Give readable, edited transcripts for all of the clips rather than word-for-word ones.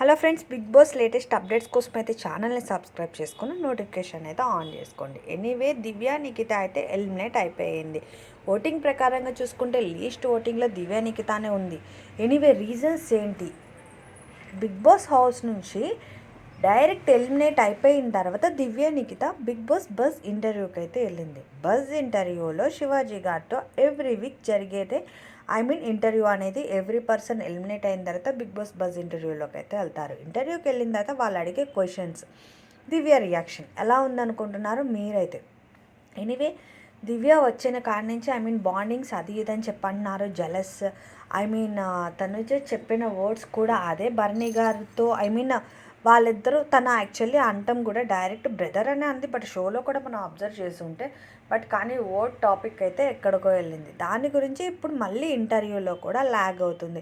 Hello friends, Bigg Boss latest updates కోసం అయితే ఛానల్ని సబ్స్క్రైబ్ చేసుకుని నోటిఫికేషన్ అయితే ఆన్ చేసుకోండి. ఎనీవే, దివ్య నిఖిత అయితే ఎలిమినేట్ అయిపోయింది. ఓటింగ్ ప్రకారంగా చూసుకుంటే లీస్ట్ ఓటింగ్లో దివ్య నిఖితానే ఉంది. ఎనీవే, రీజన్స్ ఏంటి? బిగ్ బాస్ హౌస్ నుంచి డైరెక్ట్ ఎలిమినేట్ అయిపోయిన తర్వాత దివ్య నిఖిత బిగ్ బాస్ బజ్ ఇంటర్వ్యూకి అయితే వెళ్ళింది. బజ్ ఇంటర్వ్యూలో శివాజీ గారితో ఎవ్రీ వీక్ జరిగేదే ఇంటర్వ్యూ అనేది ఎవ్రీ పర్సన్ ఎలిమినేట్ అయిన తర్వాత బిగ్ బాస్ బజ్ ఇంటర్వ్యూలోకి అయితే వెళ్తారు. ఇంటర్వ్యూకి వెళ్ళిన తర్వాత వాళ్ళు అడిగే క్వశ్చన్స్, దివ్య రియాక్షన్ ఎలా ఉందనుకుంటున్నారు మీరైతే? ఎనీవే, దివ్య వచ్చిన కాడి నుంచి బాండింగ్స్ అది ఇదని చెప్పంటున్నారు. జలస్ తనుజ చెప్పిన వర్డ్స్ కూడా అదే. బర్నీ గారితో వాళ్ళిద్దరూ తన యాక్చువల్లీ అంటం కూడా డైరెక్ట్ బ్రదర్ అనే అంది, బట్ షోలో కూడా మనం అబ్జర్వ్ చేసి ఉంటే కానీ వర్డ్ టాపిక్ అయితే ఎక్కడికో వెళ్ళింది. దాని గురించి ఇప్పుడు మళ్ళీ ఇంటర్వ్యూలో కూడా ల్యాగ్ అవుతుంది.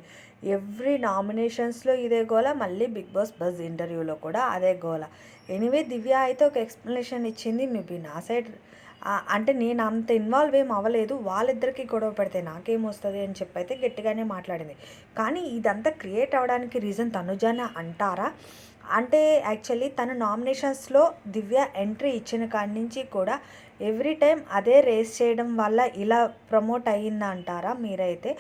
ఎవ్రీ నామినేషన్స్లో ఇదే గోల, మళ్ళీ బిగ్ బాస్ బజ్ ఇంటర్వ్యూలో కూడా అదే గోల. ఎనీవే, దివ్య అయితే ఒక ఎక్స్ప్లెనేషన్ ఇచ్చింది. మేబీ నా సైడ్ అంటే నేను అంత ఇన్వాల్వ్ ఏం అవ్వలేదు, వాళ్ళిద్దరికీ గొడవ పెడితే నాకేమొస్తుంది అని చెప్పి అయితే గట్టిగానే మాట్లాడింది. కానీ ఇదంతా క్రియేట్ అవ్వడానికి రీజన్ తనుజానే అంటారా? అంటే యాక్చువల్లీ తన నామినేషన్స్లో దివ్య ఎంట్రీ ఇచ్చిన కాడి నుంచి కూడా ఎవ్రీ టైం అదే రేస్ చేయడం వల్ల ఇలా ప్రమోట్ అయ్యిందా అంటారా? మీరైతే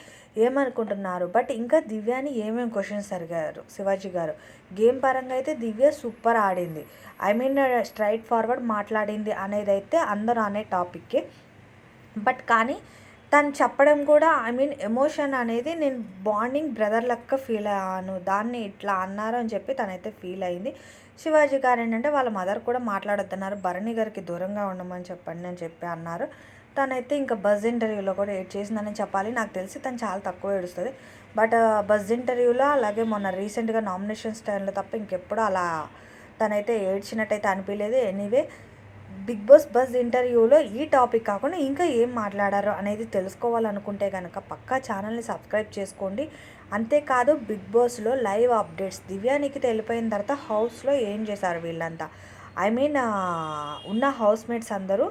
ఏమనుకుంటున్నారు? బట్ ఇంకా దివ్యాని ఏమేమి క్వశ్చన్స్ అడిగారు శివాజీ గారు? గేమ్ పరంగా అయితే దివ్య సూపర్ ఆడింది. స్ట్రైట్ ఫార్వర్డ్ మాట్లాడింది అనేది అయితే అందరూ అనే టాపిక్కే. బట్ కానీ తను చెప్పడం కూడా ఎమోషన్ అనేది నేను బాండింగ్ బ్రదర్ లెక్క ఫీల్ అయ్యాను, దాన్ని ఇట్లా అన్నారు అని చెప్పి తనైతే ఫీల్ అయింది. శివాజీ గారు ఏంటంటే వాళ్ళ మదర్ కూడా మాట్లాడొద్దన్నారు, భరణి గారికి దూరంగా ఉండమని చెప్పండి అని చెప్పి అన్నారు. తనైతే ఇంకా బజ్ ఇంటర్వ్యూలో కూడా ఏడ్ చేసిందని చెప్పాలి. నాకు తెలిసి తను చాలా తక్కువ ఏడుస్తుంది. బట్ బజ్ ఇంటర్వ్యూలో అలాగే మొన్న రీసెంట్గా నామినేషన్స్ టైంలో తప్ప ఇంకెప్పుడు అలా తనైతే ఏడ్చినట్టయితే అనిపించలేదు. ఎనీవే, బిగ్ బాస్ బజ్ ఇంటర్వ్యూలో ఈ టాపిక్ కాకుండా ఇంకా ఏం మాట్లాడారో అనేది తెలుసుకోవాలనుకుంటే కనుక పక్కా ఛానల్ని సబ్స్క్రైబ్ చేసుకోండి. అంతేకాదు, బిగ్ బాస్లో లైవ్ అప్డేట్స్, దివ్యానికి వెళ్ళిపోయిన తర్వాత హౌస్లో ఏం చేశారు వీళ్ళంతా, ఉన్న హౌస్మేట్స్ అందరూ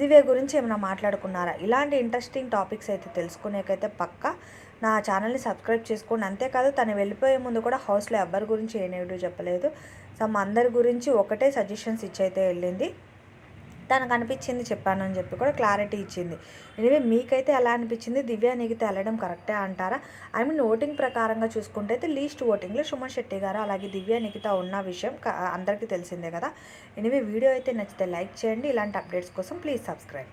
దివ్య గురించి ఏమైనా మాట్లాడుకున్నారా? ఇలాంటి ఇంట్రెస్టింగ్ టాపిక్స్ అయితే తెలుసుకునేకైతే పక్కా నా ఛానల్ని సబ్స్క్రైబ్ చేసుకోండి. అంతేకాదు, తను వెళ్ళిపోయే ముందు కూడా హౌస్లో ఎవరి గురించి ఏ నెగిటివ్ చెప్పలేదు. అందరి గురించి ఒకటే సజెషన్స్ ఇచ్చైతే వెళ్ళింది. తనకు అనిపించింది చెప్పాను అని చెప్పి కూడా క్లారిటీ ఇచ్చింది. ఎనివే, మీకైతే ఎలా అనిపించింది? దివ్య నిఖిత వెళ్ళడం కరెక్టే అంటారా? ఓటింగ్ ప్రకారంగా చూసుకుంటే అయితే లీస్ట్ ఓటింగ్లో సుమన్ శెట్టి గారు అలాగే దివ్య నిఖిత ఉన్న విషయం అందరికీ తెలిసిందే కదా. ఎనివే, వీడియో అయితే నచ్చితే లైక్ చేయండి. ఇలాంటి అప్డేట్స్ కోసం ప్లీజ్ సబ్స్క్రైబ్.